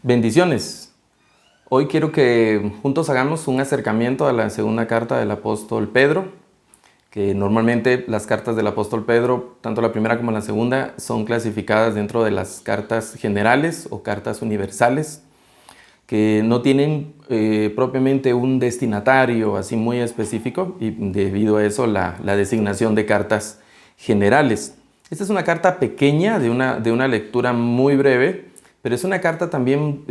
Bendiciones. Hoy quiero que juntos hagamos un acercamiento a la segunda carta del apóstol Pedro, que normalmente las cartas del apóstol Pedro, tanto la primera como la segunda, son clasificadas dentro de las cartas generales o cartas universales, que no tienen propiamente un destinatario así muy específico y debido a eso la designación de cartas generales. Esta es una carta pequeña de una lectura muy breve, pero es una carta también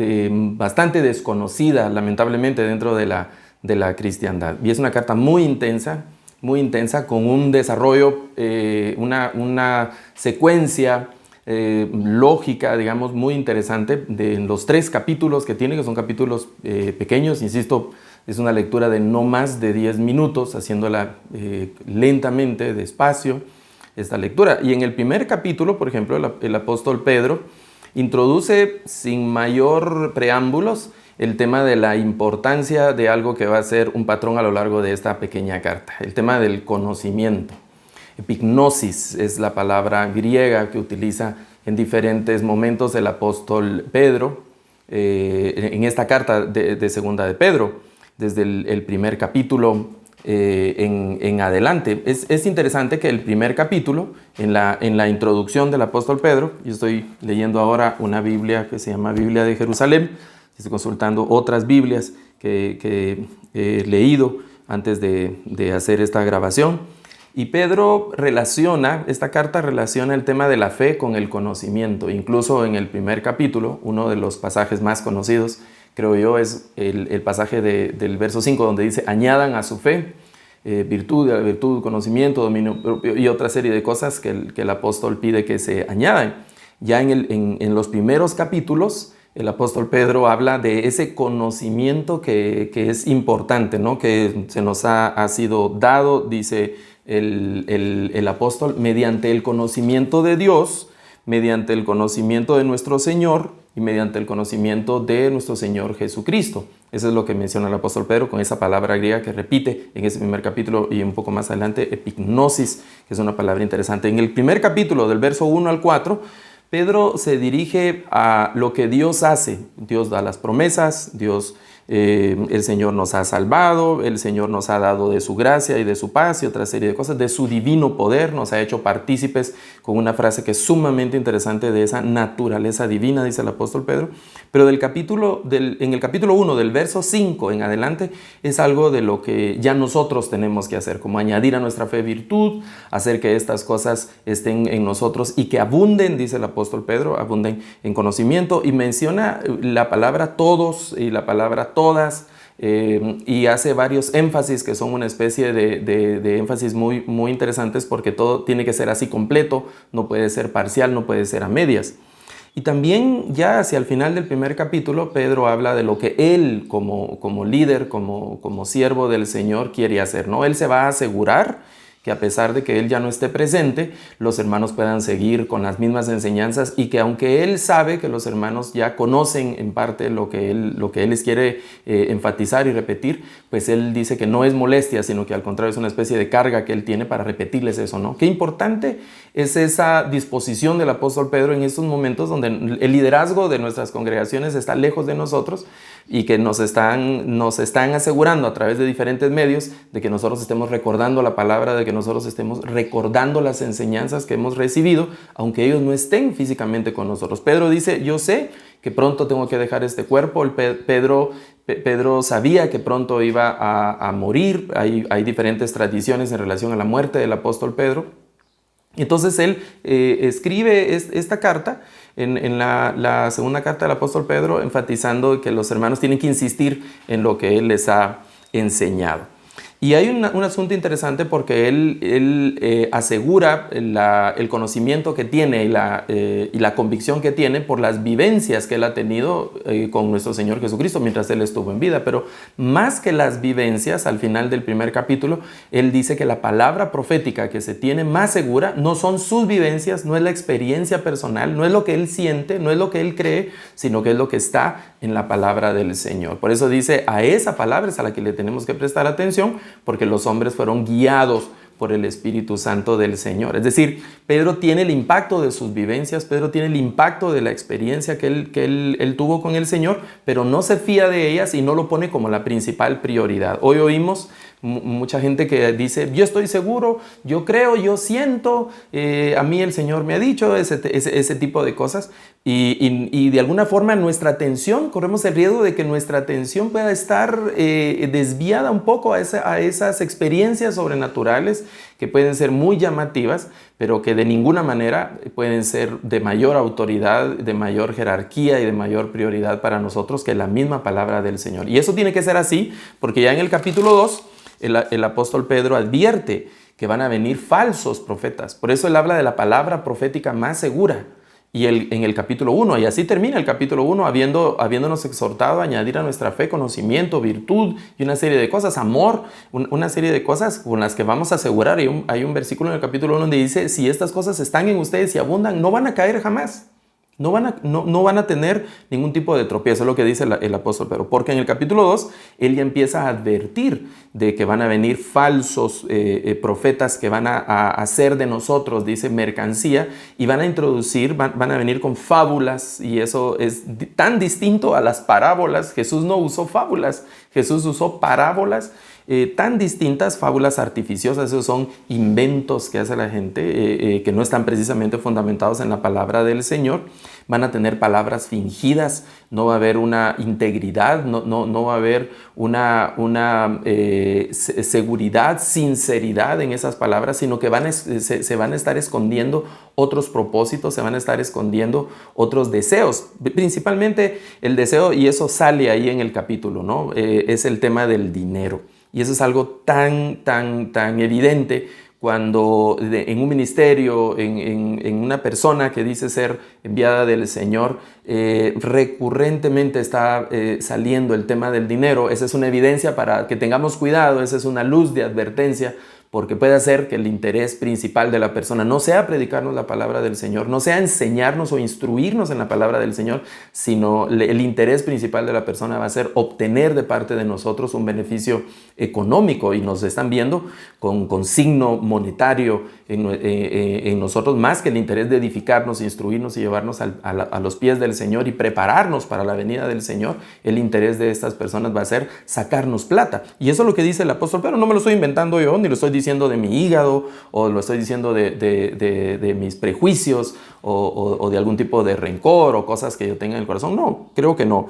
bastante desconocida, lamentablemente, dentro de la cristiandad. Y es una carta muy intensa, con un desarrollo, una secuencia lógica, digamos, muy interesante de los 3 capítulos que tiene, que son capítulos pequeños. Insisto, es una lectura de no más de 10 minutos, haciéndola lentamente, despacio, esta lectura. Y en el primer capítulo, por ejemplo, el apóstol Pedro introduce sin mayor preámbulos el tema de la importancia de algo que va a ser un patrón a lo largo de esta pequeña carta, el tema del conocimiento. Epignosis es la palabra griega que utiliza en diferentes momentos el apóstol Pedro en esta carta de segunda de Pedro, desde el primer capítulo en adelante. Es interesante que el primer capítulo, en la introducción del apóstol Pedro, yo estoy leyendo ahora una Biblia que se llama Biblia de Jerusalén, estoy consultando otras Biblias que he leído antes de hacer esta grabación, y Pedro esta carta relaciona el tema de la fe con el conocimiento. Incluso en el primer capítulo, uno de los pasajes más conocidos, creo yo, es el pasaje del verso 5, donde dice: añadan a su fe virtud, conocimiento, dominio propio y otra serie de cosas que el apóstol pide que se añadan. Ya en los primeros capítulos, el apóstol Pedro habla de ese conocimiento que es importante, ¿no? Que se nos ha sido dado, dice el apóstol, mediante el conocimiento de Dios, mediante el conocimiento de nuestro Señor y mediante el conocimiento de nuestro Señor Jesucristo. Eso es lo que menciona el apóstol Pedro con esa palabra griega que repite en ese primer capítulo y un poco más adelante, epignosis, que es una palabra interesante. En el primer capítulo, del verso 1 al 4, Pedro se dirige a lo que Dios hace. Dios da las promesas, el Señor nos ha salvado, el Señor nos ha dado de su gracia y de su paz y otra serie de cosas, de su divino poder, nos ha hecho partícipes, con una frase que es sumamente interesante, de esa naturaleza divina, dice el apóstol Pedro. Pero en el capítulo 1, del verso 5 en adelante, es algo de lo que ya nosotros tenemos que hacer, como añadir a nuestra fe virtud, hacer que estas cosas estén en nosotros y que abunden, dice el apóstol Pedro, abunden en conocimiento, y menciona la palabra todos y la palabra todas, y hace varios énfasis que son una especie de énfasis muy, muy interesantes, porque todo tiene que ser así completo, no puede ser parcial, no puede ser a medias. Y también ya hacia el final del primer capítulo, Pedro habla de lo que él como líder, como siervo del Señor quiere hacer, ¿no? Él se va a asegurar que a pesar de que él ya no esté presente, los hermanos puedan seguir con las mismas enseñanzas, y que aunque él sabe que los hermanos ya conocen en parte lo que él les quiere enfatizar y repetir, pues él dice que no es molestia, sino que al contrario es una especie de carga que él tiene para repetirles eso, ¿no? Qué importante es esa disposición del apóstol Pedro en estos momentos donde el liderazgo de nuestras congregaciones está lejos de nosotros, y que nos están asegurando a través de diferentes medios de que nosotros estemos recordando la palabra, de que nosotros estemos recordando las enseñanzas que hemos recibido, aunque ellos no estén físicamente con nosotros. Pedro dice: yo sé que pronto tengo que dejar este cuerpo. Pedro sabía que pronto iba a morir. Hay diferentes tradiciones en relación a la muerte del apóstol Pedro. Entonces él escribe esta carta en la segunda carta del apóstol Pedro, enfatizando que los hermanos tienen que insistir en lo que él les ha enseñado. Y hay un asunto interesante, porque él asegura el conocimiento que tiene y la convicción que tiene por las vivencias que él ha tenido con nuestro Señor Jesucristo mientras él estuvo en vida. Pero más que las vivencias, al final del primer capítulo, él dice que la palabra profética que se tiene más segura no son sus vivencias, no es la experiencia personal, no es lo que él siente, no es lo que él cree, sino que es lo que está en la palabra del Señor. Por eso dice, a esa palabra es a la que le tenemos que prestar atención, porque los hombres fueron guiados por el Espíritu Santo del Señor. Es decir, Pedro tiene el impacto de sus vivencias, Pedro tiene el impacto de la experiencia que él tuvo con el Señor, pero no se fía de ellas y no lo pone como la principal prioridad. Hoy oímos mucha gente que dice, yo estoy seguro, yo creo, yo siento, a mí el Señor me ha dicho, ese tipo de cosas. Y de alguna forma nuestra atención, corremos el riesgo de que nuestra atención pueda estar desviada un poco a esas experiencias sobrenaturales que pueden ser muy llamativas, pero que de ninguna manera pueden ser de mayor autoridad, de mayor jerarquía y de mayor prioridad para nosotros que la misma palabra del Señor. Y eso tiene que ser así, porque ya en el capítulo 2, el apóstol Pedro advierte que van a venir falsos profetas. Por eso él habla de la palabra profética más segura. Y en el capítulo 1, y así termina el capítulo 1, habiéndonos exhortado a añadir a nuestra fe conocimiento, virtud y una serie de cosas, amor, una serie de cosas con las que vamos a asegurar. Hay un versículo en el capítulo 1 donde dice, si estas cosas están en ustedes y abundan, no van a caer jamás. No van a tener ningún tipo de tropiezo, es lo que dice el apóstol Pedro, porque en el capítulo 2 él ya empieza a advertir de que van a venir falsos profetas que van a hacer de nosotros, dice, mercancía, y van a introducir, van a venir con fábulas, y eso es tan distinto a las parábolas. Jesús no usó fábulas, Jesús usó parábolas. Tan distintas, fábulas artificiosas, esos son inventos que hace la gente que no están precisamente fundamentados en la palabra del Señor. Van a tener palabras fingidas, no va a haber una integridad, no va a haber una seguridad, sinceridad en esas palabras, sino que se van a estar escondiendo otros propósitos, se van a estar escondiendo otros deseos, principalmente el deseo, y eso sale ahí en el capítulo, ¿no? Es el tema del dinero. Y eso es algo tan evidente cuando en un ministerio, en una persona que dice ser enviada del Señor, recurrentemente está saliendo el tema del dinero. Esa es una evidencia para que tengamos cuidado, esa es una luz de advertencia, porque puede ser que el interés principal de la persona no sea predicarnos la palabra del Señor, no sea enseñarnos o instruirnos en la palabra del Señor, sino el interés principal de la persona va a ser obtener de parte de nosotros un beneficio económico, y nos están viendo con signo monetario en nosotros, más que el interés de edificarnos, instruirnos y llevarnos a los pies del Señor y prepararnos para la venida del Señor. El interés de estas personas va a ser sacarnos plata. Y eso es lo que dice el apóstol Pedro. No me lo estoy inventando yo, ni lo estoy diciendo de mi hígado, o lo estoy diciendo de mis prejuicios, o de algún tipo de rencor o cosas que yo tenga en el corazón. No, creo que no.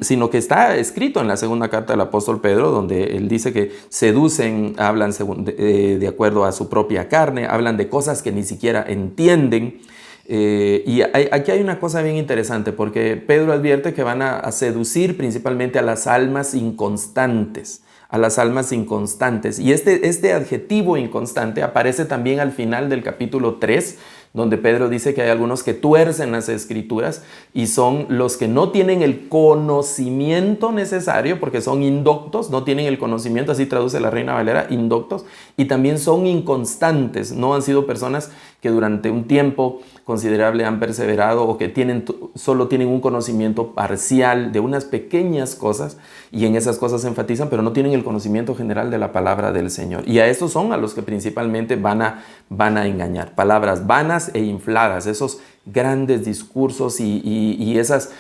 Sino que está escrito en la segunda carta del apóstol Pedro, donde él dice que seducen, hablan de acuerdo a su propia carne, hablan de cosas que ni siquiera entienden. Y aquí hay una cosa bien interesante, porque Pedro advierte que van a seducir principalmente a las almas inconstantes. A las almas inconstantes. Y este adjetivo inconstante aparece también al final del capítulo 3, donde Pedro dice que hay algunos que tuercen las escrituras y son los que no tienen el conocimiento necesario, porque son indoctos, no tienen el conocimiento, así traduce la Reina Valera, indoctos, y también son inconstantes, no han sido personas que durante un tiempo considerable han perseverado, o que solo tienen un conocimiento parcial de unas pequeñas cosas, y en esas cosas se enfatizan, pero no tienen el conocimiento general de la palabra del Señor. Y a estos son a los que principalmente van a engañar. Palabras vanas e infladas, esos grandes discursos y esos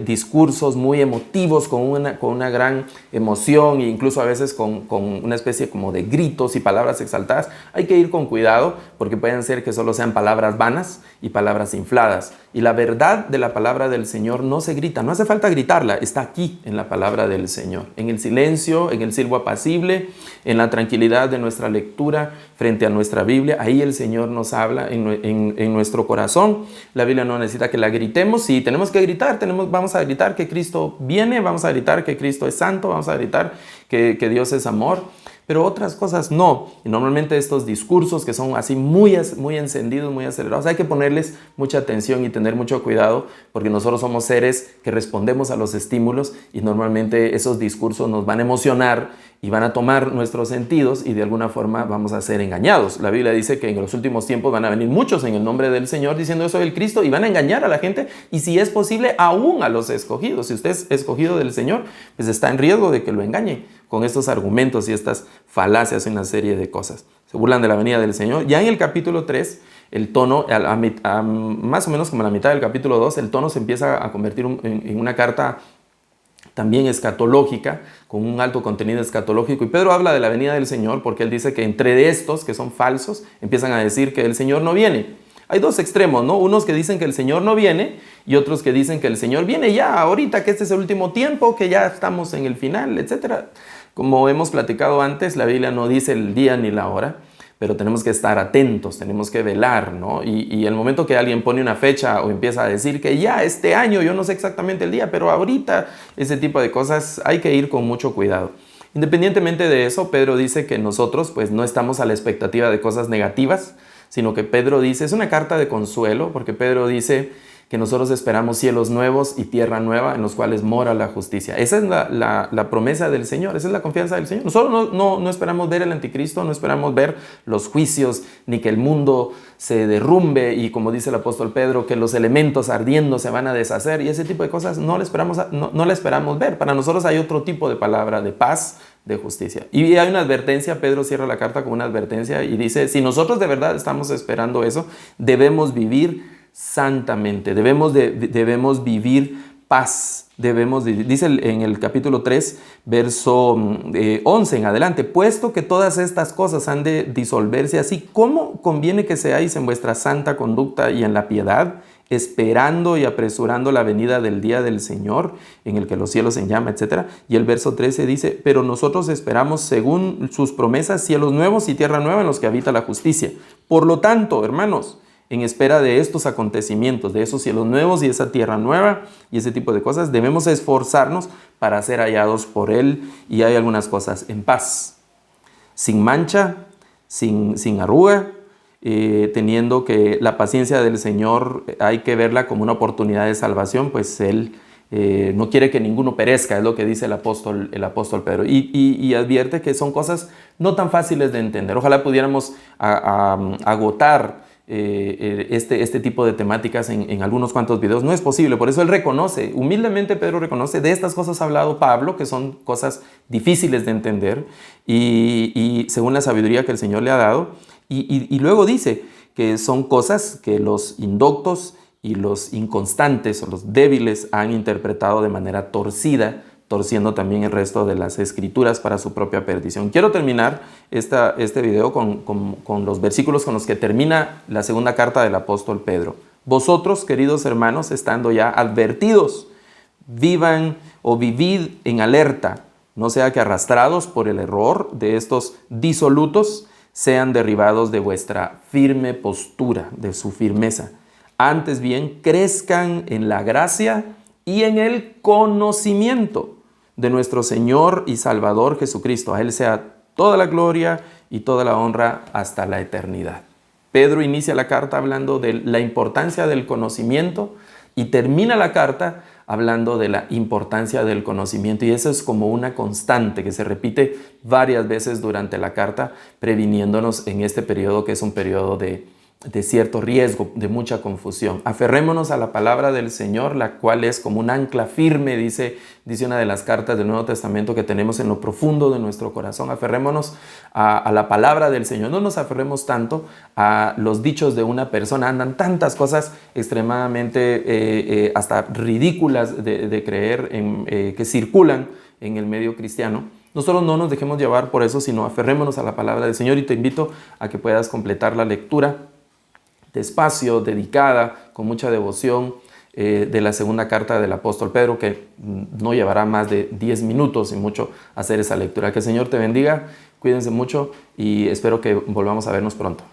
discursos muy emotivos con una gran emoción, e incluso a veces con una especie como de gritos y palabras exaltadas. Hay que ir con cuidado, porque pueden ser que solo sean palabras vanas y palabras infladas. Y la verdad de la palabra del Señor no se grita, no hace falta gritarla, está aquí en la palabra del Señor, en el silencio, en el silbo apacible, en la tranquilidad de nuestra lectura frente a nuestra Biblia. Ahí el Señor nos habla en nuestro corazón. La Biblia no necesita que la gritemos. Si tenemos que gritar, vamos a gritar que Cristo viene, vamos a gritar que Cristo es santo, vamos a gritar que Dios es amor. Pero otras cosas no. Y normalmente estos discursos que son así muy encendidos, muy acelerados, hay que ponerles mucha atención y tener mucho cuidado, porque nosotros somos seres que respondemos a los estímulos, y normalmente esos discursos nos van a emocionar y van a tomar nuestros sentidos, y de alguna forma vamos a ser engañados. La Biblia dice que en los últimos tiempos van a venir muchos en el nombre del Señor diciendo: yo soy el Cristo, y van a engañar a la gente, y si es posible aún a los escogidos. Si usted es escogido del Señor, pues está en riesgo de que lo engañen con estos argumentos y estas falacias y una serie de cosas. Se burlan de la venida del Señor. Ya en el capítulo 3, el tono, más o menos como a la mitad del capítulo 2, el tono se empieza a convertir en una carta también escatológica, con un alto contenido escatológico. Y Pedro habla de la venida del Señor porque él dice que entre estos, que son falsos, empiezan a decir que el Señor no viene. Hay dos extremos, ¿no? Unos que dicen que el Señor no viene y otros que dicen que el Señor viene ya, ahorita, que este es el último tiempo, que ya estamos en el final, etc. Como hemos platicado antes, la Biblia no dice el día ni la hora, pero tenemos que estar atentos, tenemos que velar, ¿no? Y el momento que alguien pone una fecha o empieza a decir que ya este año, yo no sé exactamente el día, pero ahorita, ese tipo de cosas hay que ir con mucho cuidado. Independientemente de eso, Pedro dice que nosotros pues no estamos a la expectativa de cosas negativas, sino que Pedro dice, es una carta de consuelo, porque Pedro dice que nosotros esperamos cielos nuevos y tierra nueva en los cuales mora la justicia. Esa es la promesa del Señor, esa es la confianza del Señor. Nosotros no esperamos ver el anticristo, no esperamos ver los juicios, ni que el mundo se derrumbe y, como dice el apóstol Pedro, que los elementos ardiendo se van a deshacer, y ese tipo de cosas no la esperamos ver. Para nosotros hay otro tipo de palabra, de paz, de justicia. Y hay una advertencia, Pedro cierra la carta con una advertencia y dice, si nosotros de verdad estamos esperando eso, debemos vivir santamente, debemos vivir paz, dice en el capítulo 3, verso 11 en adelante, puesto que todas estas cosas han de disolverse así, ¿cómo conviene que seáis en vuestra santa conducta y en la piedad, esperando y apresurando la venida del día del Señor, en el que los cielos se llama, etc. Y el verso 13 dice, pero nosotros esperamos según sus promesas cielos nuevos y tierra nueva en los que habita la justicia. Por lo tanto, hermanos, en espera de estos acontecimientos, de esos cielos nuevos y esa tierra nueva y ese tipo de cosas, debemos esforzarnos para ser hallados por Él. Y hay algunas cosas: en paz, sin mancha, sin arruga, teniendo que la paciencia del Señor hay que verla como una oportunidad de salvación, pues Él no quiere que ninguno perezca, es lo que dice el apóstol Pedro, y advierte que son cosas no tan fáciles de entender. Ojalá pudiéramos agotar este tipo de temáticas en algunos cuantos videos. No es posible, por eso él reconoce, humildemente Pedro reconoce, de estas cosas ha hablado Pablo, que son cosas difíciles de entender y según la sabiduría que el Señor le ha dado, y luego dice que son cosas que los indoctos y los inconstantes o los débiles han interpretado de manera torcida, torciendo también el resto de las escrituras para su propia perdición. Quiero terminar este video con los versículos con los que termina la segunda carta del apóstol Pedro. Vosotros, queridos hermanos, estando ya advertidos, vivan o vivid en alerta, no sea que arrastrados por el error de estos disolutos, sean derribados de vuestra firme postura, de su firmeza. Antes bien, crezcan en la gracia y en el conocimiento de nuestro Señor y Salvador Jesucristo. A Él sea toda la gloria y toda la honra hasta la eternidad. Pedro inicia la carta hablando de la importancia del conocimiento y termina la carta hablando de la importancia del conocimiento. Y eso es como una constante que se repite varias veces durante la carta, previniéndonos en este periodo que es un periodo de cierto riesgo, de mucha confusión. Aferrémonos a la palabra del Señor, la cual es como un ancla firme, dice una de las cartas del Nuevo Testamento, que tenemos en lo profundo de nuestro corazón. Aferrémonos a la palabra del Señor. No nos aferremos tanto a los dichos de una persona. Andan tantas cosas extremadamente hasta ridículas de creer que circulan en el medio cristiano. Nosotros no nos dejemos llevar por eso, sino aferrémonos a la palabra del Señor, y te invito a que puedas completar la lectura despacio, dedicada, con mucha devoción, de la segunda carta del apóstol Pedro, que no llevará más de 10 minutos y mucho hacer esa lectura. Que el Señor te bendiga, cuídense mucho y espero que volvamos a vernos pronto.